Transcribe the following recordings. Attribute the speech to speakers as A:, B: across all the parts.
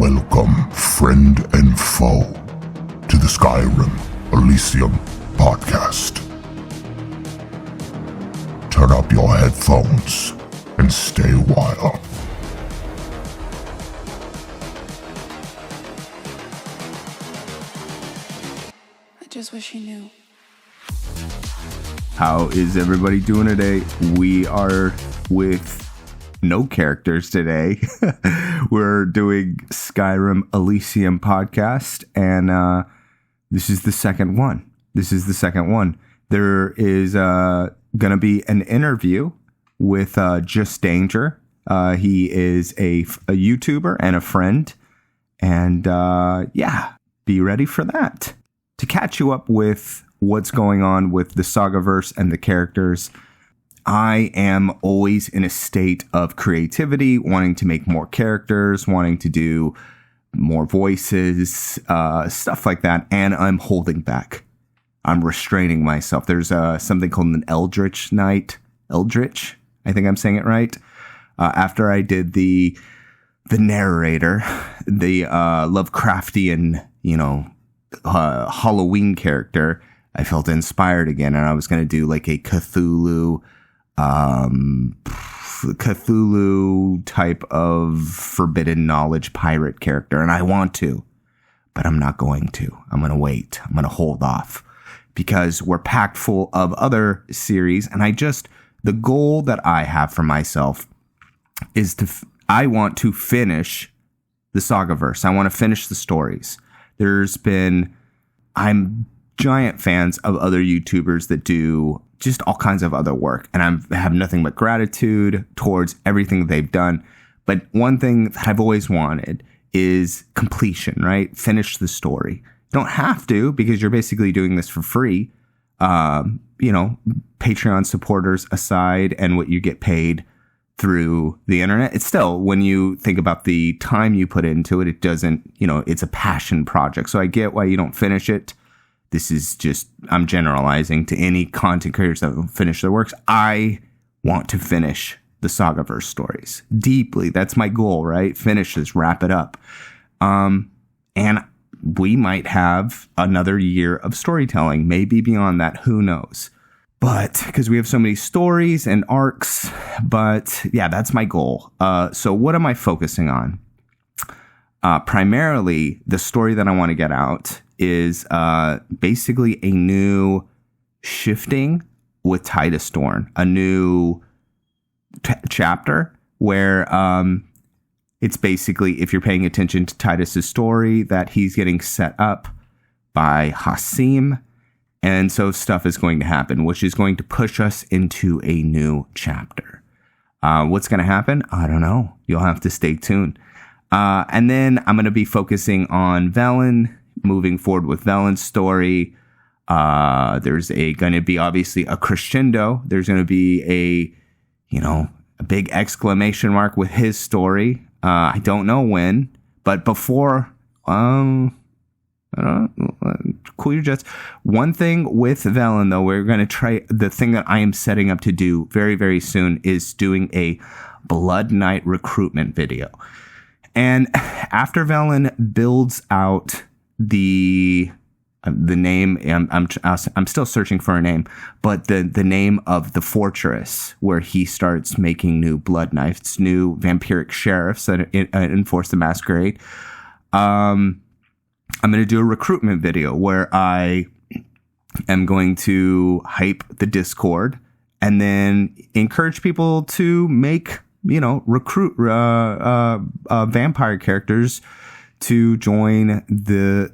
A: Welcome, friend and foe, to the Skyrim Elysium Podcast. Turn up your headphones and stay a while.
B: I just wish you knew.
C: How is everybody doing today? We are with no characters today. We're doing Skyrim Elysium Podcast, and this is the second one. There is going to be an interview with Just Danger. He is a YouTuber and a friend, and be ready for that. To catch you up with what's going on with the Sagaverse and the characters, I am always in a state of creativity, wanting to make more characters, wanting to do more voices, stuff like that, and I'm holding back. I'm restraining myself. There's something called an Eldritch Night. Eldritch, I think I'm saying it right. After I did the narrator, the Lovecraftian, Halloween character, I felt inspired again, and I was going to do like a Cthulhu type of forbidden knowledge pirate character, and I want to, but I'm not going to. I'm going to wait. I'm going to hold off because we're packed full of other series, and the goal that I have for myself is I want to finish the Sagaverse. I want to finish the stories. I'm giant fans of other YouTubers that do just all kinds of other work, and I have nothing but gratitude towards everything they've done. But one thing that I've always wanted is completion, right? Finish the story. You don't have to, because you're basically doing this for free. Patreon supporters aside, and what you get paid through the internet, it's still, when you think about the time you put into it, it doesn't, it's a passion project. So I get why you don't finish it. This is just, I'm generalizing to any content creators that don't finish their works. I want to finish the Sagaverse stories deeply. That's my goal, right? Finish this, wrap it up. And we might have another year of storytelling, maybe beyond that, who knows? But because we have so many stories and arcs, but yeah, that's my goal. So what am I focusing on? Primarily, the story that I want to get out is basically a new shifting with Titus Dorn, a new chapter where it's basically, if you're paying attention to Titus's story, that he's getting set up by Hasim. And so stuff is going to happen, which is going to push us into a new chapter. What's going to happen? I don't know. You'll have to stay tuned. And then I'm going to be focusing on Velen, moving forward with Velen's story. There's going to be obviously a crescendo. There's going to be a big exclamation mark with his story. I don't know when, but before, cool your jets. One thing with Velen, though, we're going to try, the thing that I am setting up to do very, very soon is doing a Blood Knight recruitment video. And after Velen builds out the name, I'm still searching for a name, but the name of the fortress where he starts making new blood knights, new vampiric sheriffs that enforce the masquerade. I'm going to do a recruitment video where I am going to hype the Discord and then encourage people to make, recruit vampire characters to join the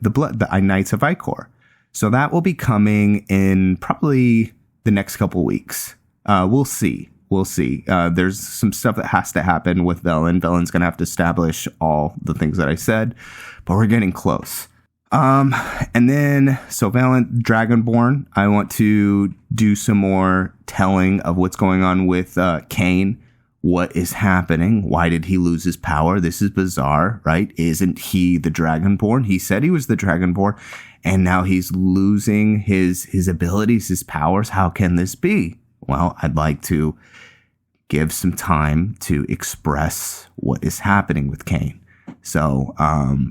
C: Knights of Icor. So that will be coming in probably the next couple weeks. We'll see. There's some stuff that has to happen with Velen. Velen's going to have to establish all the things that I said, but we're getting close. And then, so Velen, Dragonborn, I want to do some more telling of what's going on with Cain. What is happening? Why did he lose his power? This is bizarre, right? Isn't he the Dragonborn? He said he was the Dragonborn, and now he's losing his abilities, his powers. How can this be? Well, I'd like to give some time to express what is happening with Cain. So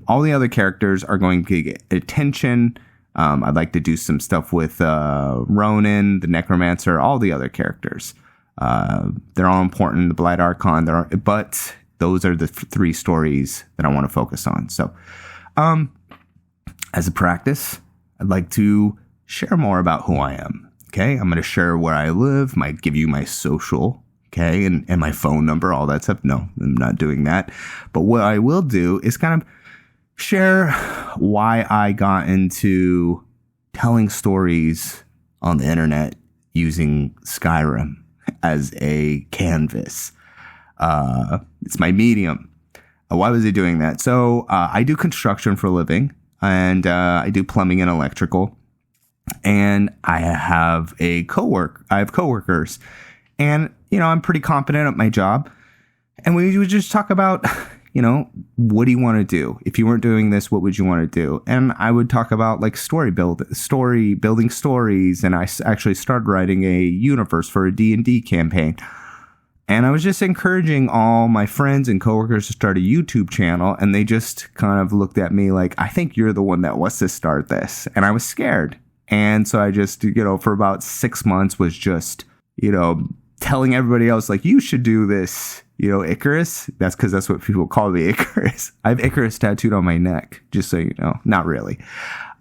C: all the other characters are going to get attention. I'd like to do some stuff with Ronan, the Necromancer, all the other characters. They're all important. The Blight Archon, but those are the three stories that I want to focus on. So as a practice, I'd like to share more about who I am. Okay, I'm going to share where I live, might give you my social, okay, and my phone number, all that stuff. No, I'm not doing that. But what I will do is kind of share why I got into telling stories on the internet using Skyrim as a canvas. It's my medium. Why was I doing that? So I do construction for a living, and I do plumbing and electrical. And I have coworkers, and I'm pretty competent at my job. And we would just talk about, what do you want to do? If you weren't doing this, what would you want to do? And I would talk about like building stories. And I actually started writing a universe for a D&D campaign. And I was just encouraging all my friends and coworkers to start a YouTube channel. And they just kind of looked at me like, I think you're the one that wants to start this. And I was scared. And so I just, for about 6 months was just, telling everybody else, like, you should do this, Icarus. That's because that's what people call me, Icarus. I have Icarus tattooed on my neck, just so you know. Not really.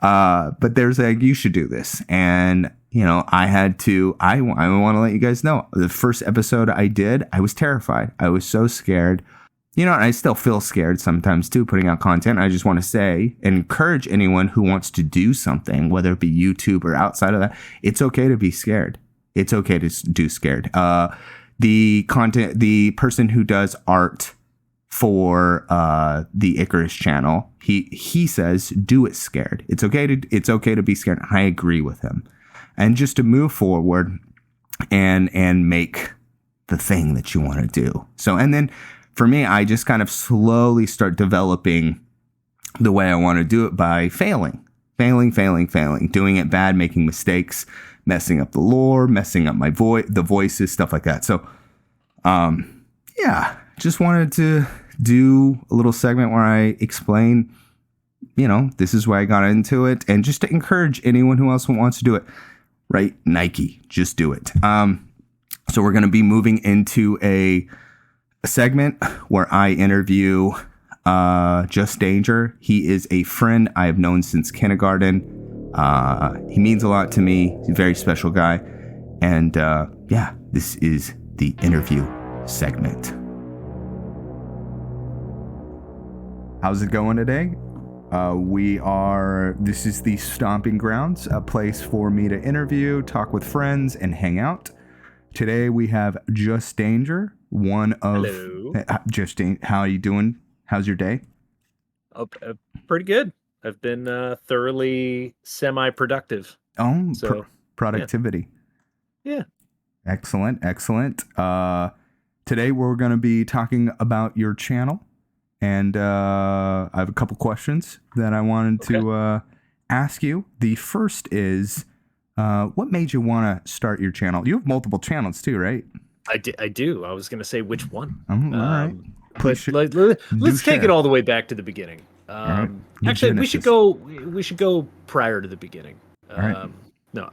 C: But there's you should do this. And, I want to let you guys know, the first episode I did, I was terrified. I was so scared. And I still feel scared sometimes too, putting out content. I just want to say, encourage anyone who wants to do something, whether it be YouTube or outside of that, it's okay to be scared. It's okay to do scared. The person who does art for the Icarus channel, he says, do it scared. It's okay to be scared. I agree with him. And just to move forward and make the thing that you want to do. So, and then for me, I just kind of slowly start developing the way I want to do it by failing, doing it bad, making mistakes, messing up the lore, messing up my the voices, stuff like that. So, just wanted to do a little segment where I explain, this is why I got into it, and just to encourage anyone who else wants to do it, right? Nike, just do it. So we're going to be moving into a segment where I interview Just Danger. He is a friend I have known since kindergarten. He means a lot to me. He's a very special guy. And this is the interview segment. How's it going today? This is the Stomping Grounds, a place for me to interview, talk with friends, and hang out. Today we have Just Danger, one of... Hello. Just Danger, how are you doing? How's your day?
D: Pretty good. I've been thoroughly semi-productive.
C: Oh, so, productivity.
D: Yeah.
C: Excellent. Today we're going to be talking about your channel. And I have a couple questions that I wanted to ask you. The first is, what made you want to start your channel? You have multiple channels too, right?
D: I do. I was going to say which one.
C: All right.
D: Let's take it all the way back to the beginning.
C: Right.
D: Actually, Genesis. we should go prior to the beginning.
C: Right.
D: No,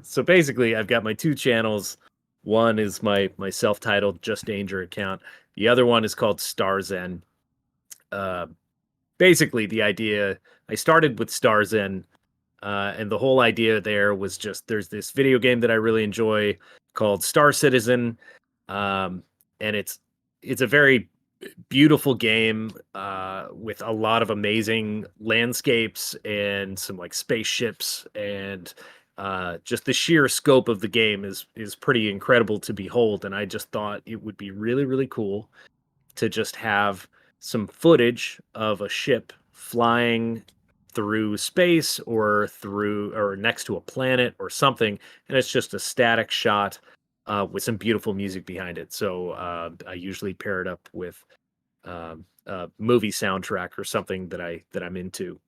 D: so basically, I've got my two channels. One is my self-titled Just Danger account. The other one is called Starzen. Basically, the idea, I started with Starzen, and the whole idea there was just, there's this video game that I really enjoy called Star Citizen, and it's a very beautiful game with a lot of amazing landscapes and some like spaceships, and just the sheer scope of the game is pretty incredible to behold. And I just thought it would be really, really cool to just have some footage of a ship flying through space or next to a planet or something, and it's just a static shot with some beautiful music behind it. So I usually pair it up with a movie soundtrack or something that I'm into.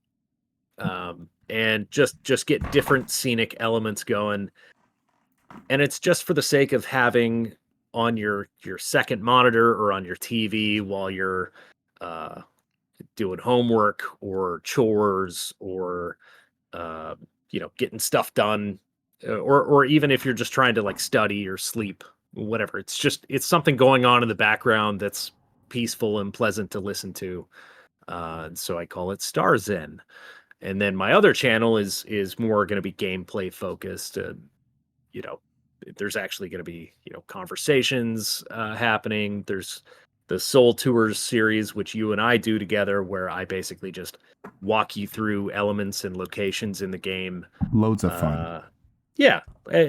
D: And just get different scenic elements going. And it's just for the sake of having on your second monitor or on your TV while you're doing homework or chores or getting stuff done, or even if you're just trying to like study or sleep, whatever. It's something going on in the background that's peaceful and pleasant to listen to. And so I call it Star Zen. And then my other channel is more going to be gameplay focused. You know, there's actually going to be conversations happening. There's the Soul Tours series, which you and I do together, where I basically just walk you through elements and locations in the game.
C: Loads of fun.
D: Yeah,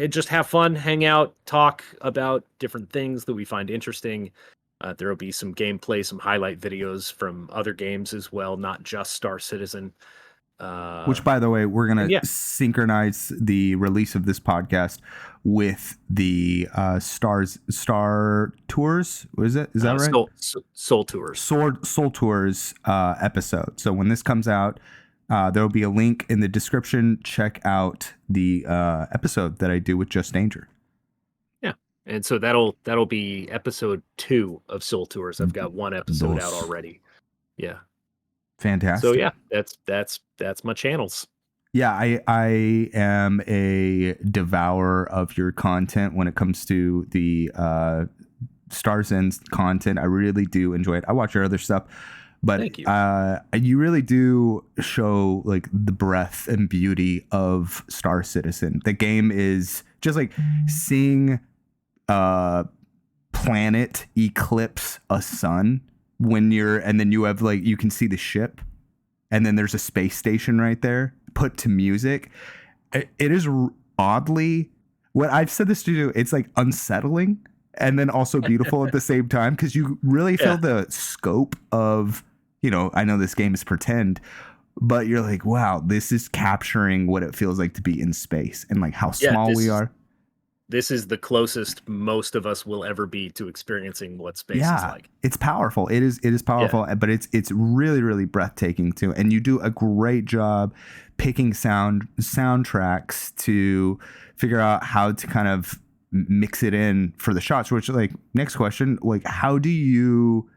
D: just have fun, hang out, talk about different things that we find interesting. There will be some gameplay, some highlight videos from other games as well, not just Star Citizen.
C: Which, by the way, we're going to synchronize the release of this podcast with the Star Tours. Is that right?
D: Soul Tours.
C: Soul Tours episode. So when this comes out, there will be a link in the description. Check out the episode that I do with Just Danger.
D: Yeah, and so that'll be episode 2 of Soul Tours. I've got 1 episode out already. Yeah.
C: Fantastic.
D: So yeah, that's my channels.
C: Yeah, I am a devourer of your content when it comes to the Star Zen's content. I really do enjoy it. I watch your other stuff, but
D: thank you.
C: You really do show like the breadth and beauty of Star Citizen. The game is just like seeing a planet eclipse a sun. And then you have like, you can see the ship and then there's a space station right there put to music. It is oddly, what I've said this to you, it's like unsettling and then also beautiful at the same time. Cause you really feel the scope of, I know this game is pretend, but you're like, wow, this is capturing what it feels like to be in space and like how small we are.
D: This is the closest most of us will ever be to experiencing what space is like.
C: It's powerful. It is powerful, but it's really, really breathtaking too. And you do a great job picking soundtracks to figure out how to kind of mix it in for the shots, which like next question, like how do you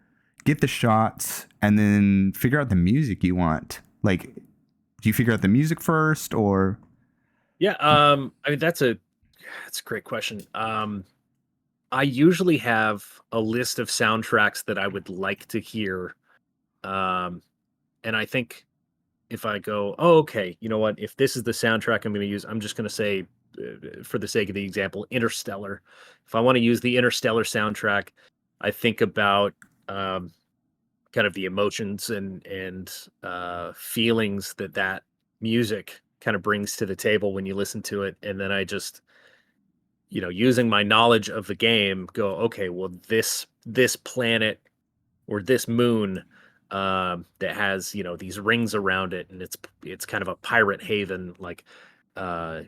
C: get the shots and then figure out the music you want? Like, do you figure out the music first or?
D: Yeah. I mean, that's a great question. I usually have a list of soundtracks that I would like to hear. And I think if I go, oh, okay, you know what? If this is the soundtrack I'm going to use, I'm just going to say, for the sake of the example, Interstellar. If I want to use the Interstellar soundtrack, I think about kind of the emotions and feelings that music kind of brings to the table when you listen to it. And then I just, using my knowledge of the game, go, okay, well, this planet or this moon that has, these rings around it, and it's kind of a pirate haven, like the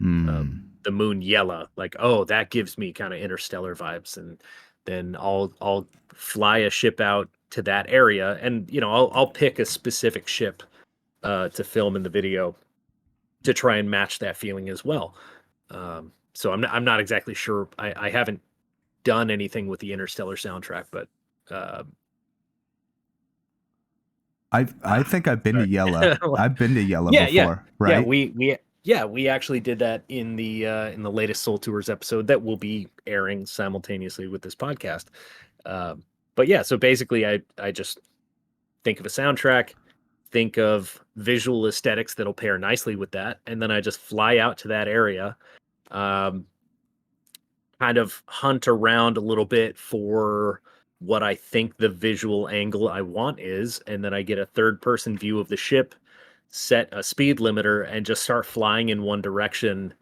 D: moon Yella, like, oh, that gives me kind of Interstellar vibes, and then I'll fly a ship out to that area, and I'll pick a specific ship to film in the video to try and match that feeling as well. So I'm not exactly sure. I haven't done anything with the Interstellar soundtrack, but
C: I think I've been to Yella. I've been to Yella before, right?
D: We actually did that in the latest Soul Tours episode that will be airing simultaneously with this podcast. But yeah, so basically I just think of a soundtrack, think of visual aesthetics that'll pair nicely with that, and then I just fly out to that area. Kind of hunt around a little bit for what I think the visual angle I want is, and then I get a third-person view of the ship, set a speed limiter, and just start flying in one direction,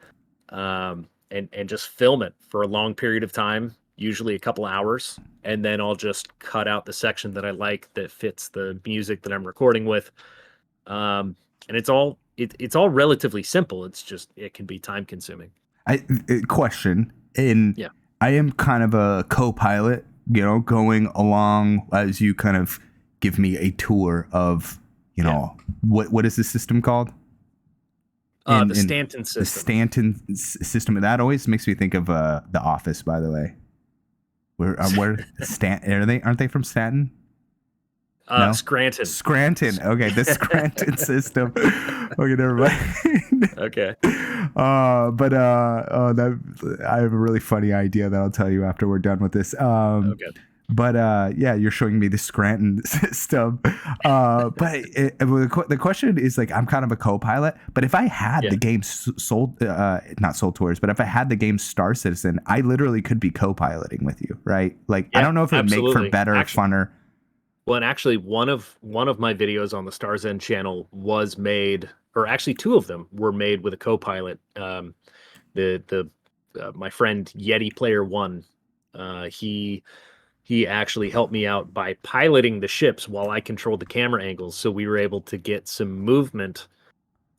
D: and just film it for a long period of time, usually a couple hours, and then I'll just cut out the section that I like that fits the music that I'm recording with, and it's all relatively simple. It's just it can be time-consuming.
C: Question, and I am kind of a co-pilot, going along as you kind of give me a tour of, what is the system called?
D: The Stanton system.
C: The Stanton system. That always makes me think of The Office, by the way. Where aren't they from Staten? No?
D: Scranton.
C: Scranton. Okay, the Scranton system. Okay, never mind.
D: Okay.
C: That I have a really funny idea that I'll tell you after we're done with this.
D: Okay.
C: But yeah, you're showing me the Scranton system. The question is like, I'm kind of a co-pilot, but if I had the game not Soul Tours, but if I had the game Star Citizen, I literally could be co-piloting with you, right? Like, I don't know if it would make for better or funner.
D: Well, and actually, one of my videos on the Stars End channel was made, or actually two of them were made with a co-pilot. My friend Yeti Player One, he actually helped me out by piloting the ships while I controlled the camera angles, so we were able to get some movement.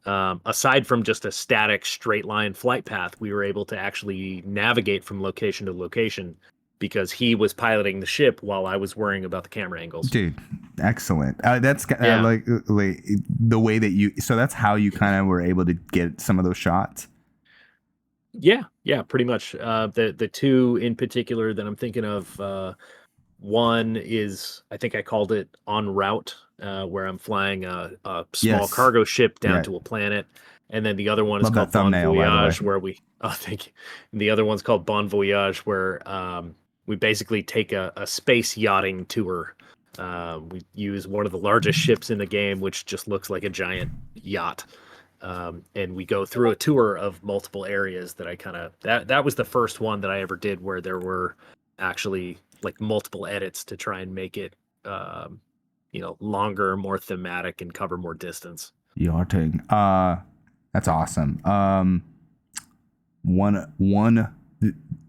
D: Aside from just a static straight line flight path, we were able to actually navigate from location to location, because he was piloting the ship while I was worrying about the camera angles.
C: Dude, excellent. That's like the way that you. So that's how you kind of were able to get some of those shots.
D: Yeah, pretty much. The two in particular that I'm thinking of. One is, I think I called it En Route, where I'm flying a small cargo ship down to a planet. And then the other one is called Bon Voyage, where we... Oh, thank you. And the other one's called Bon Voyage, where we basically take a space yachting tour. We use one of the largest ships in the game, which just looks like a giant yacht. And we go through a tour of multiple areas that I kind of... That was the first one that I ever did where there were actually like multiple edits to try and make it, longer, more thematic, and cover more distance.
C: Yachting. That's awesome.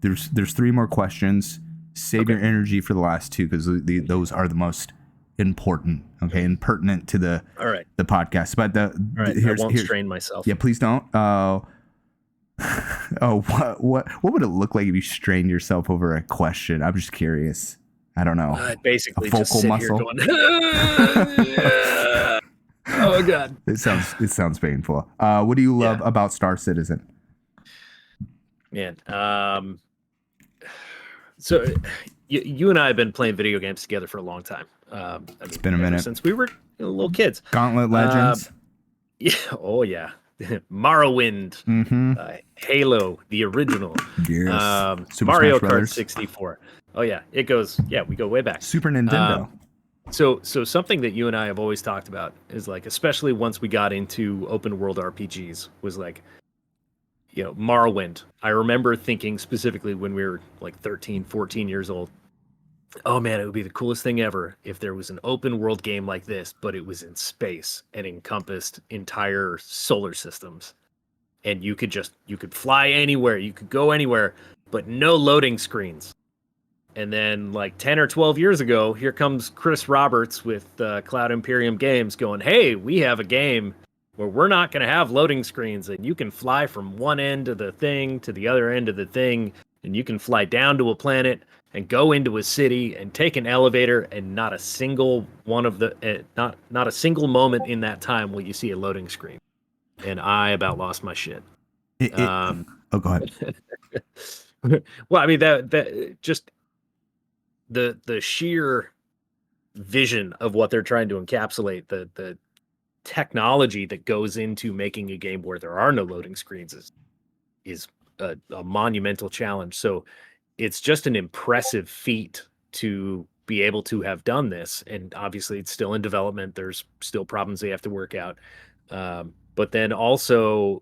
C: There's three more questions. Save your energy for the last two, because those are the most important, and pertinent to the podcast. But
D: I won't strain myself.
C: Yeah, please don't. What would it look like if you strained yourself over a question? I'm just curious. I don't know.
D: Basically,
C: a vocal
D: just sit
C: muscle.
D: Here going, oh god,
C: it sounds painful. What do you love about Star Citizen?
D: Man, so you and I have been playing video games together for a long time. It's
C: been a minute
D: since we were little kids.
C: Gauntlet Legends.
D: Yeah. Morrowind, Halo, the original, Mario Kart 64. Oh yeah, it goes. Yeah, we go way back.
C: Super Nintendo.
D: So something that you and I have always talked about is like, especially once we got into open world RPGs, was like, Morrowind. I remember thinking specifically when we were like 13, 14 years old, oh man, it would be the coolest thing ever if there was an open world game like this, but it was in space and encompassed entire solar systems. And you could fly anywhere, you could go anywhere, but no loading screens. And then like 10 or 12 years ago, here comes Chris Roberts with Cloud Imperium Games going, hey, we have a game where we're not going to have loading screens, and you can fly from one end of the thing to the other end of the thing, and you can fly down to a planet and go into a city and take an elevator, and not a single one of the not a single moment in that time will you see a loading screen. And I about lost my shit.
C: Go ahead.
D: Well, I mean that just the sheer vision of what they're trying to encapsulate, the technology that goes into making a game where there are no loading screens is a monumental challenge. So it's just an impressive feat to be able to have done this. And obviously it's still in development. There's still problems they have to work out. But then also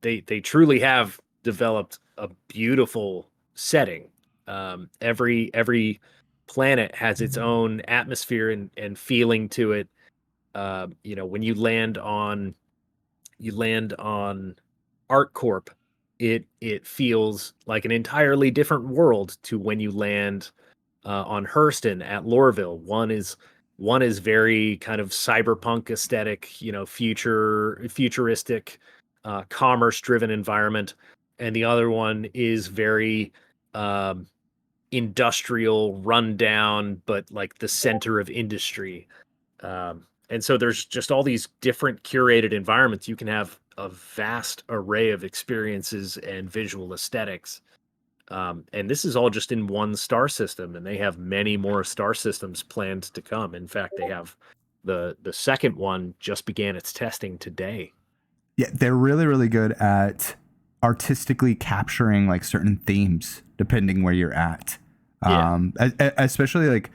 D: they truly have developed a beautiful setting. Every planet has its own atmosphere and feeling to it. When you land on ArcCorp, it feels like an entirely different world to when you land on Hurston at Lorville. One is very kind of cyberpunk aesthetic, futuristic, commerce-driven environment, and the other one is very industrial, rundown, but like the center of industry. And so there's just all these different curated environments. You can have a vast array of experiences and visual aesthetics. And this is all just in one star system, and they have many more star systems planned to come. In fact, they have the second one just began its testing today.
C: Yeah, they're really, really good at artistically capturing like certain themes depending where you're at. Especially like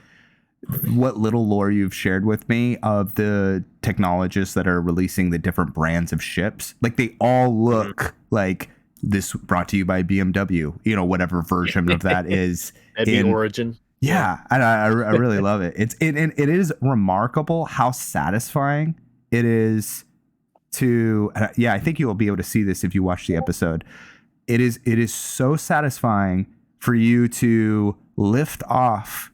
C: what little lore you've shared with me of the technologists that are releasing the different brands of ships. Like they all look like this brought to you by BMW, you know, whatever version of that is.
D: That'd be Origin.
C: Yeah, and I really love it. It is remarkable how satisfying it is to. I think you'll be able to see this if you watch the episode. It is so satisfying for you to lift off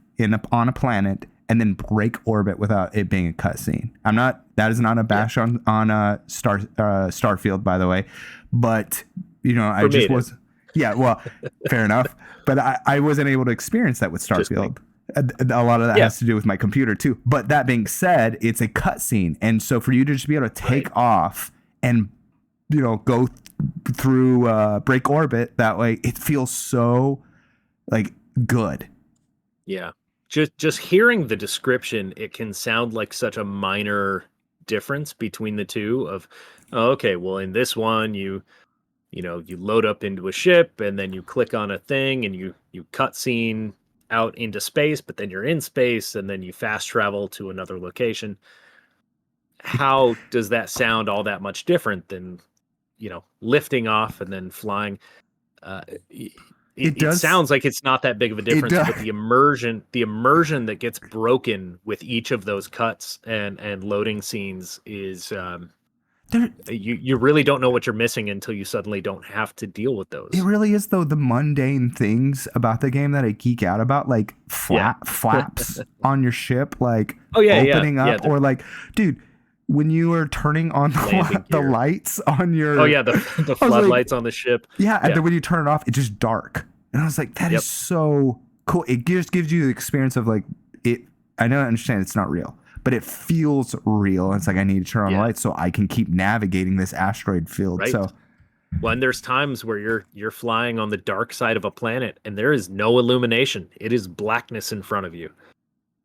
C: on a planet and then break orbit without it being a cutscene. That is not a bash on Starfield, by the way, but you know, I just was. Yeah, well, fair enough. But I wasn't able to experience that with Starfield. A lot of that has to do with my computer too. But that being said, it's a cutscene, and so for you to just be able to take off and, you know, go through break orbit that way, it feels so like good.
D: Yeah, just hearing the description, it can sound like such a minor difference between the two. Of okay, well, in this one you load up into a ship and then you click on a thing and you cutscene out into space, but then you're in space and then you fast travel to another location. How does that sound all that much different than, you know, lifting off and then flying? It sounds like it's not that big of a difference, but the immersion that gets broken with each of those cuts and loading scenes is you really don't know what you're missing until you suddenly don't have to deal with those.
C: It really is, though, the mundane things about the game that I geek out about, like flaps on your ship, like opening up, or like, dude, when you are turning on the lights on your
D: the floodlights on the ship,
C: and then when you turn it off, it's just dark, and I was like, that is so cool. It just gives you the experience of like it. I understand it's not real, but it feels real. It's like I need to turn on the lights so I can keep navigating this asteroid field.
D: Right.
C: So,
D: well, and there's times where you're flying on the dark side of a planet and there is no illumination. It is blackness in front of you.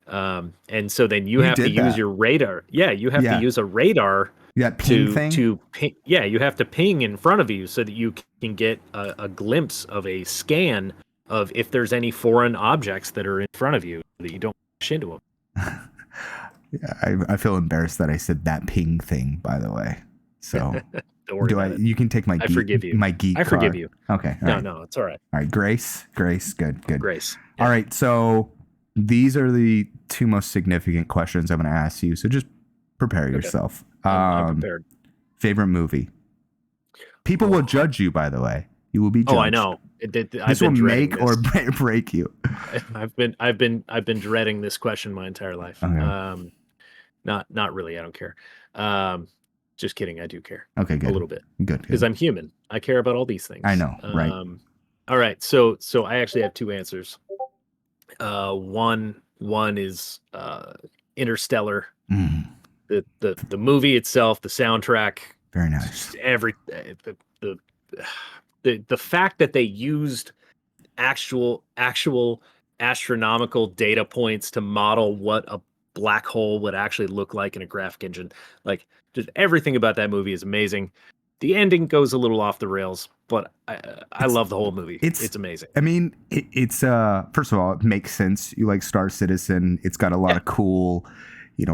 D: And so then you have to use your radar. Yeah, you have to use a radar. To ping. Yeah, you have to ping in front of you so that you can get a glimpse of a scan of if there's any foreign objects that are in front of you that you don't crash into them.
C: Yeah, I feel embarrassed that I said that ping thing, by the way. So
D: don't worry about it.
C: You can take my
D: I forgive you.
C: My geek card.
D: forgive you.
C: Okay.
D: No, it's all right.
C: All right, Grace, good.
D: Grace. Yeah.
C: All right, so these are the two most significant questions I'm going to ask you. So just prepare yourself.
D: I'm prepared.
C: Favorite movie? People will judge you, by the way. You will be judged.
D: Oh, I know.
C: This will make or break you.
D: I've been dreading this question my entire life. Okay. Not really. I don't care. Just kidding. I do care.
C: Okay, good.
D: A little bit.
C: Good.
D: Because I'm human. I care about all these things.
C: I know. Right.
D: All right. So I actually have two answers. One is Interstellar.
C: Mm.
D: The movie itself, the soundtrack,
C: very nice.
D: The fact that they used actual astronomical data points to model what a black hole would actually look like in a graphic engine, like just everything about that movie is amazing. The ending goes a little off the rails, but I love the whole movie. It's amazing.
C: I mean, it's first of all, it makes sense. You like Star Citizen. It's got a lot of cool,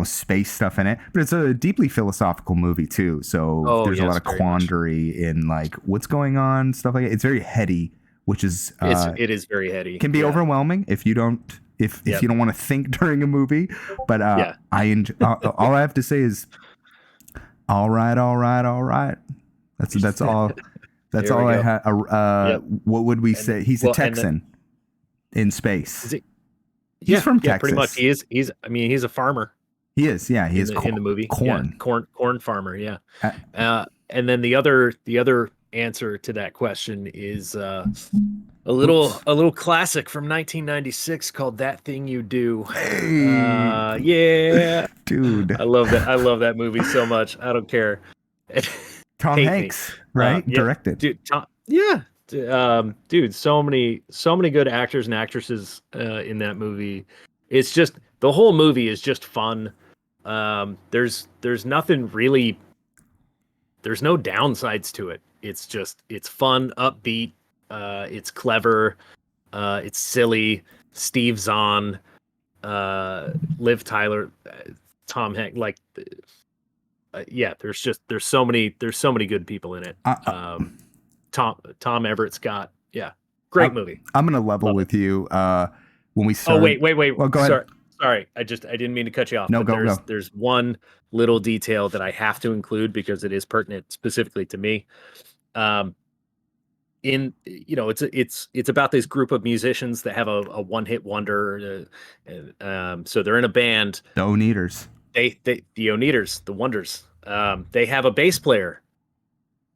C: space stuff in it, but it's a deeply philosophical movie too. So there's a lot of quandary in like what's going on, stuff like that. It's very heady, which is
D: it is very heady.
C: Can be overwhelming if you don't you don't want to think during a movie. But I enjoy. All I have to say is, all right. That's all. That's all I have. What would we say? He's a Texan in space. He's from Texas.
D: Pretty much. He's a farmer.
C: He is. Yeah, he is
D: in the movie.
C: Corn.
D: Corn farmer. Yeah. And then the other answer to that question is a little classic from 1996 called "That Thing You Do."
C: Hey.
D: Yeah,
C: dude.
D: I love that movie so much. I don't care.
C: Tom Hanks, right? Directed.
D: Dude, dude, so many good actors and actresses in that movie. It's just the whole movie is just fun. There's nothing really. There's no downsides to it. It's fun, upbeat. It's clever. It's silly. Steve Zahn, Liv Tyler, Tom Hanks. Like, yeah. There's so many good people in it. Tom Everett Scott. Yeah, great movie.
C: I'm gonna level with you. When we started.
D: Oh wait.
C: Well, go ahead.
D: Sorry. I didn't mean to cut you off.
C: No,
D: but
C: go.
D: There's one little detail that I have to include because it is pertinent specifically to me. It's about this group of musicians that have a one-hit wonder. So they're in a band.
C: The Oneaters.
D: The Oneaters, the Wonders. They have a bass player,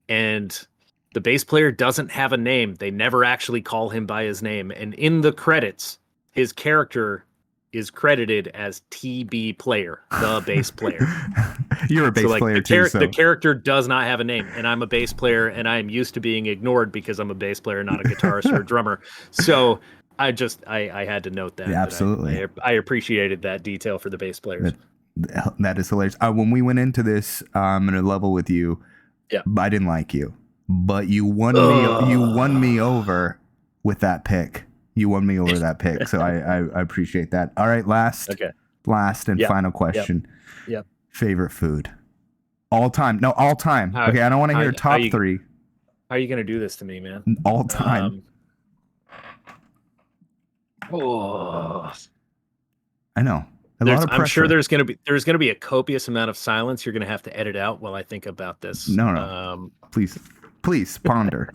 D: and the bass player doesn't have a name. They never actually call him by his name, and in the credits, his character is credited as TB Player, the bass player.
C: You're a bass player too. So
D: The character does not have a name, and I'm a bass player, and I am used to being ignored because I'm a bass player, not a guitarist or a drummer. So I had to note that.
C: Yeah, absolutely.
D: I appreciated that detail for the bass players.
C: That is hilarious. When we went into this, I'm gonna level with you.
D: Yeah,
C: I didn't like you, but you won me. You won me over with that pick. You won me over that pick, so I appreciate that. All right, last and final question.
D: Yep.
C: Favorite food, all time? No, all time. Okay, I don't want to hear top three.
D: How are you gonna do this to me, man?
C: All time. I know.
D: I'm sure there's gonna be a copious amount of silence you're gonna have to edit out while I think about this.
C: No. Please ponder.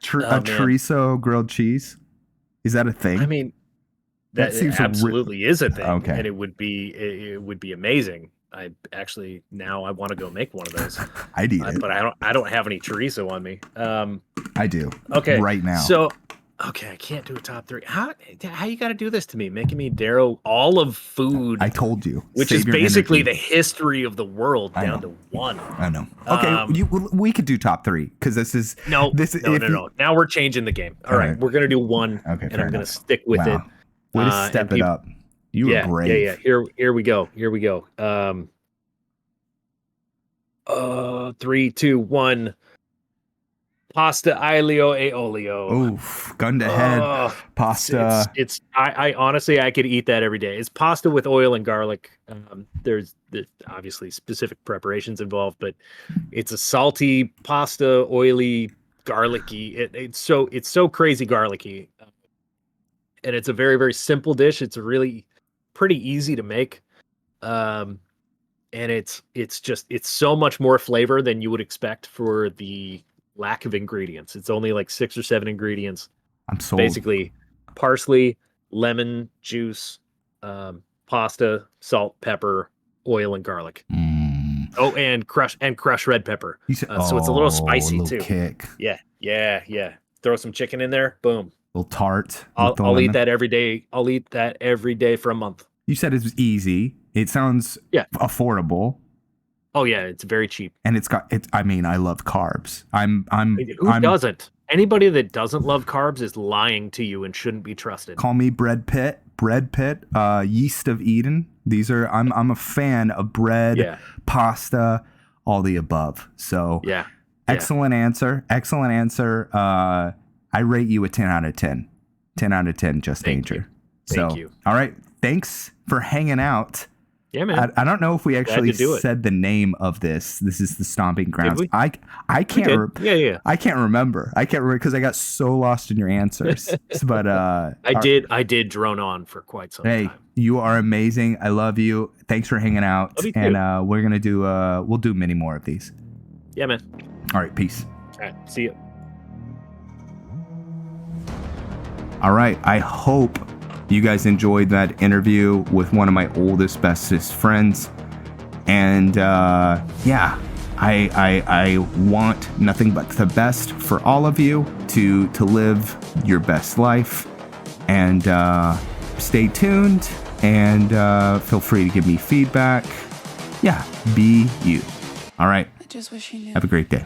C: Chorizo grilled cheese. Is that a thing?
D: I mean, that absolutely is a thing,
C: okay.
D: And it would be amazing. I actually now I want to go make one of those.
C: I'd eat it,
D: but I don't have any chorizo on me.
C: I do.
D: Okay,
C: right now.
D: So, okay, I can't do a top three. How you got to do this to me, making me narrow all of food?
C: I told you,
D: which is basically the history of the world down to one.
C: I know. Okay, we could do top three because this is
D: no. Now we're changing the game. All right, we're gonna do one, and I'm gonna stick with it.
C: Way to step it up. You were brave.
D: Yeah. Here we go. 3, 2, 1. Pasta aglio e olio.
C: Oof, gun to head. Pasta.
D: I honestly I could eat that every day. It's pasta with oil and garlic. There's obviously specific preparations involved, but it's a salty pasta, oily, garlicky. It's so crazy garlicky. And it's a very, very simple dish. It's really pretty easy to make. And it's so much more flavor than you would expect for the lack of ingredients. It's only like 6 or 7 ingredients.
C: I'm sold.
D: Basically parsley, lemon juice, pasta, salt, pepper, oil, and garlic. Oh, and crushed red pepper. So it's a little spicy too.
C: Kick.
D: Yeah. Throw some chicken in there. Boom.
C: Little tart.
D: I'll eat that every day. I'll eat that every day for a month.
C: You said it was easy. It sounds affordable.
D: Oh yeah, it's very cheap.
C: And I mean, I love carbs.
D: Who doesn't? Anybody that doesn't love carbs is lying to you and shouldn't be trusted.
C: Call me Bread Pit, Yeast of Eden. I'm a fan of bread, pasta, all the above. So excellent answer. I rate you a 10 out of 10. 10 out of 10, Just Danger.
D: Thank you.
C: All right. Thanks for hanging out.
D: Yeah, man.
C: I don't know if we actually said the name of this. This is the Stomping Grounds. I can't. I can't remember. Because I got so lost in your answers. But
D: I did drone on for quite some time.
C: You are amazing. I love you. Thanks for hanging out.
D: Love you
C: and
D: too.
C: We're gonna do. We'll do many more of these.
D: Yeah, man.
C: All right. Peace.
D: All right. See you.
C: All right. I hope you guys enjoyed that interview with one of my oldest, bestest friends. And I want nothing but the best for all of you to live your best life. And stay tuned and feel free to give me feedback. Yeah, be you. All right.
B: I just wish you knew.
C: Have a great day.